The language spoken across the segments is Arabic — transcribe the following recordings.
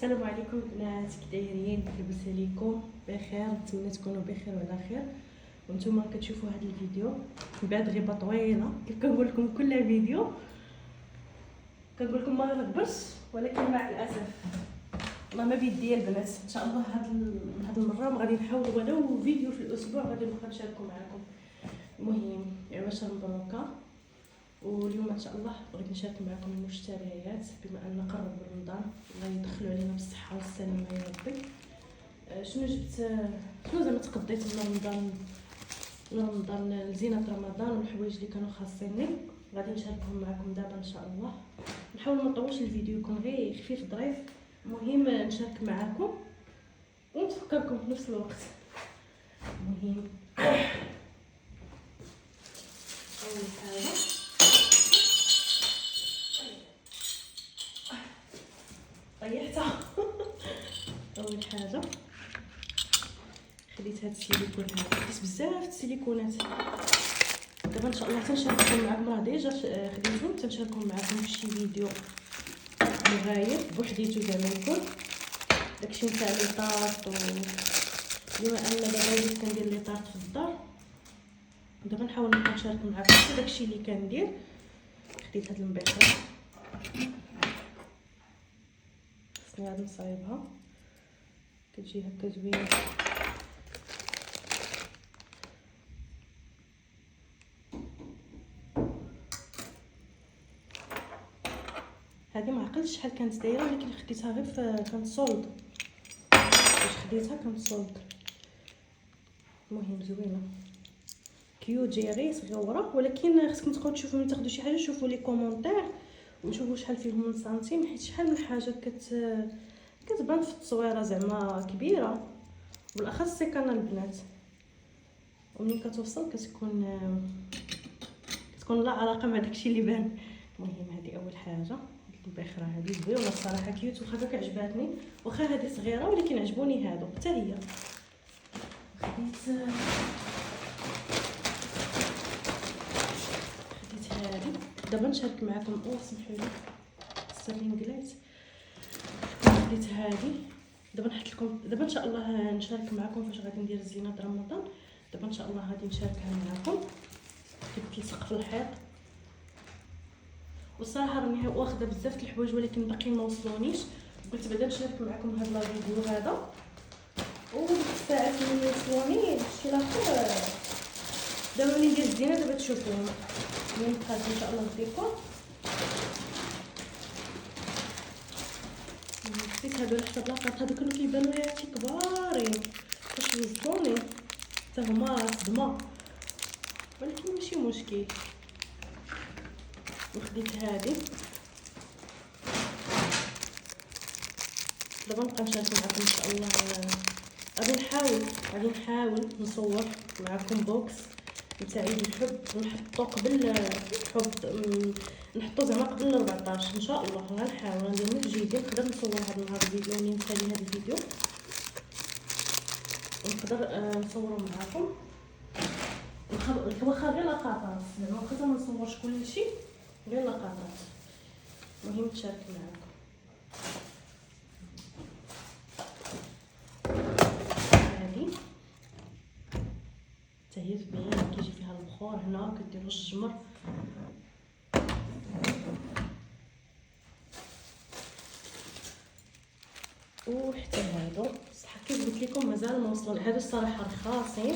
السلام عليكم البنات، كي دايرين؟ لاباس عليكم؟ بخير، نتمنى تكونوا بخير وعلى خير. وانتم كتشوفوا هذا الفيديو من بعد غيبه طويله. كيف كنقول لكم كل فيديو كنقول لكم ما غنكبرش، ولكن مع الاسف والله ما بيديا البنات. ان شاء الله هاد المره ما غادي نحاول ولو فيديو في الاسبوع غادي نبقى نشاركو معكم. المهم عباشر مبروكه، واليوم ان شاء الله بغيت نشارك معكم المشتريات بما ان قرب رمضان. الله يدخلوا علينا بالصحه والسلامه يا ربي. شنو جبت، شنو زعما تقضيت من رمضان لزينه رمضان والحوايج اللي كانوا خاصيني غادي نشاركهم معكم دابا ان شاء الله. نحاول ما نطولش الفيديو، يكون غير خفيف ظريف. المهم نشارك معكم ونتفكركم في نفس الوقت. المهم اول حاجه طيحتها. اول حاجه خديت هاد السيليكون هذا، خديت بزاف السيليكونات. دابا ان شاء الله تنشاركهم معكم، راه ديجا خديتهم تنشاركهم معكم في شي فيديو مغاير بوحديتو زعما يكون داكشي نتاع لي طارط. بما ان دابا وليت كندير لي طارط في الدار، دابا نحاول نبقى نشارك معكم حتى داكشي اللي كندير. خديت هاد المبيخره، خصني عاد نصايبها، كتجي هكا زوينه. هذه ما عقلتش شحال كانت دايره، ولكن خديتها غير كانت سولد. باش خديتها كانت سولد. المهم زوينه كيوت، جايه غير صغيره، ولكن خصكم تبقاو تشوفوا ملي تاخذوا شي حاجه. شوفوا لي كومونتير وشوفوا شحال فيهم من سنتيم، حيت شحال من حاجه كتبان في التصويره زعما كبيره، بالاخص سي كان البنات، وملي كتوصل كتكون لا علاقه مع داكشي اللي بان. المهم هذه اول حاجه، البخره هذه زوينه الصراحه كيوت، واخا داك عجباتني، واخا هذه صغيره ولكن عجبوني هادو حتى هي. خديت هذه دابا نشارك معكم. سمحوا لي السرينغلات. خديت هذه دابا نحط لكم. دابا ان شاء الله نشارك معكم فاش غادي ندير زينه رمضان. دابا ان شاء الله غادي نشاركها معكم. كتلصق في الحيط، والصراحه راني واخده بزاف د الحوايج ولكن باقيين ما وصلونيش. قلت بعدا نشارك معكم هذا الفيديو هذا، وديك الساعات اللي وصلوني شي لاخر دابا ملي ندير الزينه دابا تشوفوهم. المهم خاص ان شاء الله الديكور. خديت هادو حتى بلاصات، هادو كانوا كيبانوا لي عرفتي كبارين فاش وصلوني حتى هما صدمه، ولكن ماشي مشكل. وخديت هذه دابا نبقى نشارك معكم ان شاء الله. غادي نحاول نصور معكم بوكس نتاع عيد الحب، نحطو قبل الحب، نحطو زعما قبل 14 ان شاء الله. غنحاول ندير من جديد، نقدر نصور هذا النهار الفيديو اللي نسالي هذا الفيديو، ونقدر نصورو معكم. واخا غير لقطات زعما، واخا ما نصورش كلشي، غير لقطات. المهم نشارك معكم. هذه حتى هي زوينه، كيجي فيها البخور هنا، كديروا الجمر. وحتى هادو صح كيف قلت لكم مازال ما وصلوا. هادو الصراحه رخاصين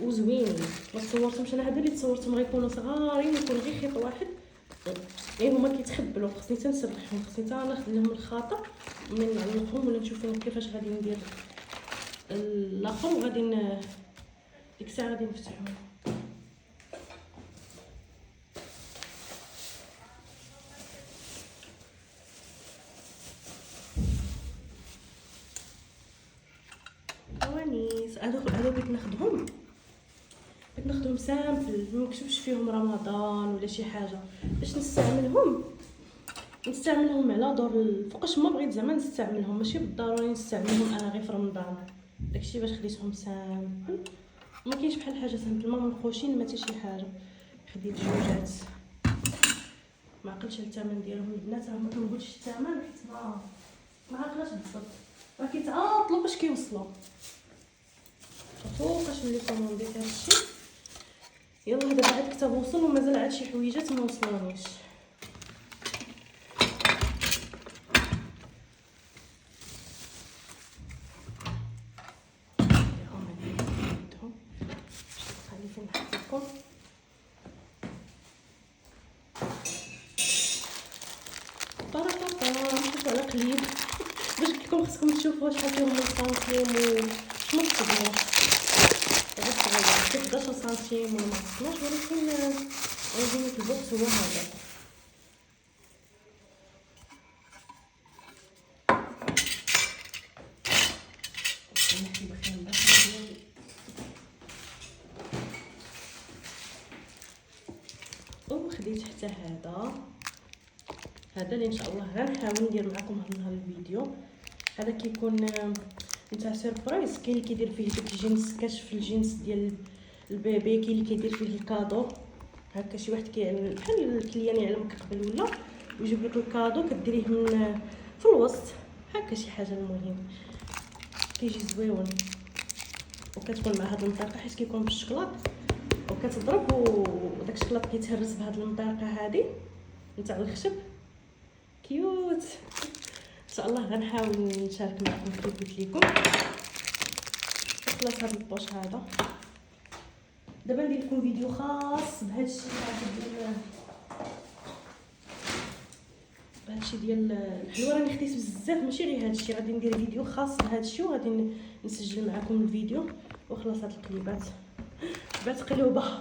وزوينين. ما تصورتهمش انا، هادو اللي تصورتهم غيكونوا صغارين، يكون غير خيط واحد، يعني هما كيتخبلوا. خصني تنسرحهم، خصني ناخذ لهم الخاطر من نعلقهم ولا نشوف كيفاش غادي ندير الاخر، وغادي ديك الساعه غادي نفتحهم. فوانيس هادو بغيت ناخذهم سامبل، ما نكتبش فيهم رمضان ولا شي حاجه، باش نستعملهم على دور فوقاش ما بغيت زعما نستعملهم، ماشي بالضروري نستعملهم انا غير في رمضان. داكشي باش خديتهم سامبل، ما كاينش بحال حاجه سامبل ما منخوشين ما حتى شي حاجه. خديت جوجات، ما عقلتش الثمن ديالهم البنات، راه ما كنقولش الثمن حيت ما ما عرفناش بالضبط راه كيتعاطلوا باش كيوصلوا. فوقاش ملي كومونديت هادشي. يلا دابا عاد الكتاب وصل ومازال عاد شي حويجات ما وصلونيش. نشوفوا على قليب باش قلت لكم خصكم تشوفوا شحال فيهم من سنتيم و ما تكتبوش غير صغير كيف 11 سنتيم ولا ما 12 ولكن عايزين البوكس هو هذا. وخديت حتى هذا اللي ان شاء الله غنحاول ندير معكم هذا النهار الفيديو. هذا كيكون نتاع سيربرايز. كاين اللي كيدير فيه داك الجنس كشف الجنس ديال البيبي، كاين اللي كيدير فيه الكادو هكا. شي واحد بحال الكليان يعلمك قبل ولا ويجيب لك الكادو كديريه من في الوسط هكا شي حاجه. المهم كيجي زويون وكتكون مع هاد المنطقه حيت كيكون بالشكلاط وكتضرب وداك الشكلاط كيتهرس بهاد المنطقه هادي نتاع الخشب. كيوت ان شاء الله غنحاول نشارك معكم كيف قلت لكم. خلاص هذا البوش هذا دابا ندير لكم فيديو خاص بهذا الشيء ديال الحلوى. راني خديت بزاف ماشي غير هذا الشيء، غادي ندير فيديو خاص بهذا الشيء وغادي نسجل معكم الفيديو. وخلاص هاد القليبات بات قلوبه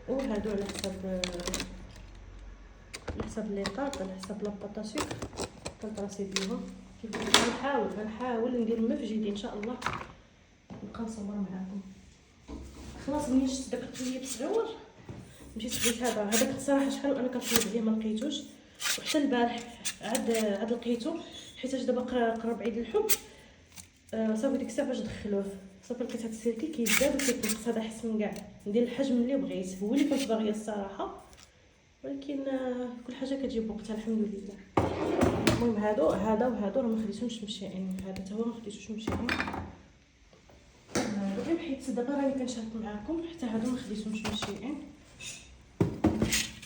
وهادو على حساب ليطاط على حساب لاباطاسيو كنطراسي بيهم. كيف غنحاول ندير ما في جيدي ان شاء الله نبقى نصور معكم. خلاص ملي شفت داك الطيب صغيور مشيت خديت هذاك الصراحه شحال وانا كنطلب عليه ما لقيتوش. وحتى البارح عاد لقيتو حيت دابا قرب عيد الحب. صافي ديك الساعه باش دخلوه صافي لقيت هاد السيركل كيزداد وكيتنقص. هذا احسن كاع ندير الحجم اللي بغيت هو اللي كنت باغيه الصراحه، ولكن كل حاجه كتجي بوقتها الحمد لله. المهم هادو هذا وهادو راه ما خديتهمش مشائين. هذا حتى هو ما خديتوش مشائين غير حيت دابا راني كنشارك معاكم. حتى هادو ما خديتهمش مشائين.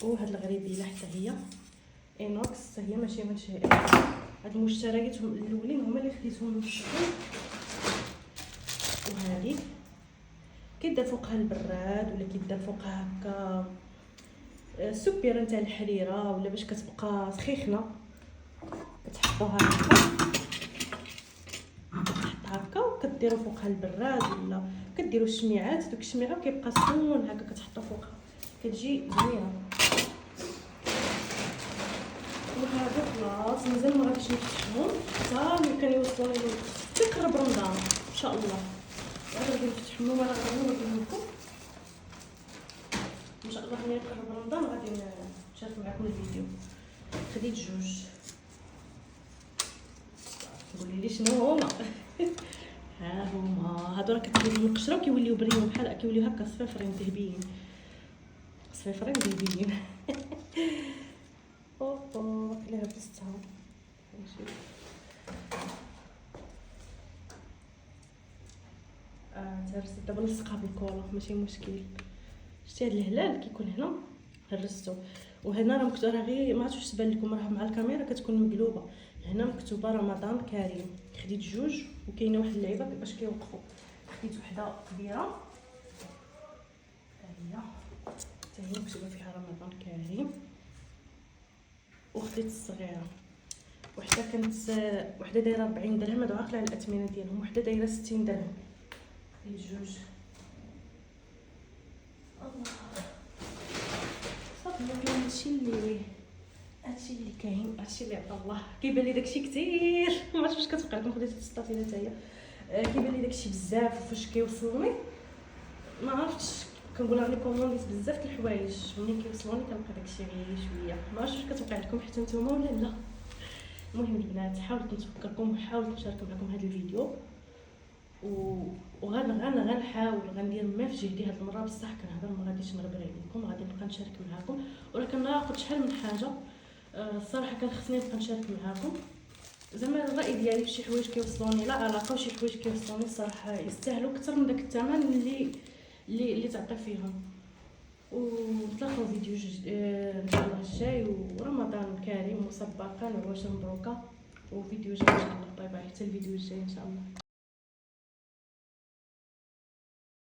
وهاد الغريبيله حتى هي اينوكس حتى هي ماشي مشائين. هاد المشتريات الاولين هما اللي خديتهم مشائين. وهذه كيدار فوقها البراد ولا كيدار فوقها هكا السبيره نتاع الحريره ولا باش كتبقى سخيخنه كتحطوها هكا وكديروا فوقها البراد ولا كديروا الشميعات. دوك الشميعه كيبقى سخون هكا كتحطوا فوقها كتجي زوينه. وهذا خلاص مازال ما غاديش نفتحهم حتى ملي كان يوصلوا تقرب رمضان ان شاء الله. غادي نفتحهم وانا غادي نقول لكم ان شاء الله ملي يقرب رمضان غادي نشارك معكم الفيديو. خديت جوج قولي لي شنو هما ها هما. هادو راه كتجيو من القشره وكيوليو بريون بحال كيوليو هكا صفيفرين ذهبيين صفيفرين ذهبيين اوه كلها بستها ماشي. تهرست دابا نلصقها بالكولا ماشي مشكل. شتي هاد الهلال كيكون هنا هرستو وهنا راه مكتوب راه غير ما عرفتش تبان لكم راه مع الكاميرا كتكون مقلوبه. هنا مكتوبه رمضان كريم. خديت جوج وكاينه واحد اللعيبه باش كيوقفوا. خديت وحده كبيره هي حتى هي مكتوبه فيها رمضان كريم. وخديت الصغيره وحده كانت وحده دايره 40 درهم. هادو عاقله على الاثمنه ديالهم. وحده دايره 60 درهم. خديت جوج. الله صافي هادشي اللي كاين. هادشي اللي عطا الله. كيبان لي داكشي كثير ما عرفتش واش كتوقع لكم. خديت السطافيله حتى هي كيبان لي داكشي بزاف. وفاش كيوصلني ما عرفتش كنقول راني كومونديت بزاف د الحوايج ملي كيوصلوني كنلقى داكشي غير شويه. ما عرفتش واش كتوقع لكم حتى نتوما ولا لا. المهم البنات حاولت نتفكركم وحاولت نشارك معكم هذا الفيديو غنحاول غندير ما في جهدي هاد المره. بصح كنهضر ما غاديش نغبر عليكم. غادي نبقى نشارك معكم، ولكن ناخذ شحال من حاجه. الصراحه كان خصني نبقى نشارك معكم زعما الراي ديالي في شي حوايج كيوصلوني لا علاقه، وشي حوايج كيوصلوني الصراحه يستاهلوا اكثر من داك الثمن اللي تعطي فيهم. ونتلاقاو فيديو ان شاء الله الجاي، ورمضان كريم مسبقا وعواشر مبروكه، وفيديو جاي ان شاء الله. باي باي، حتى الفيديو الجاي ان شاء الله.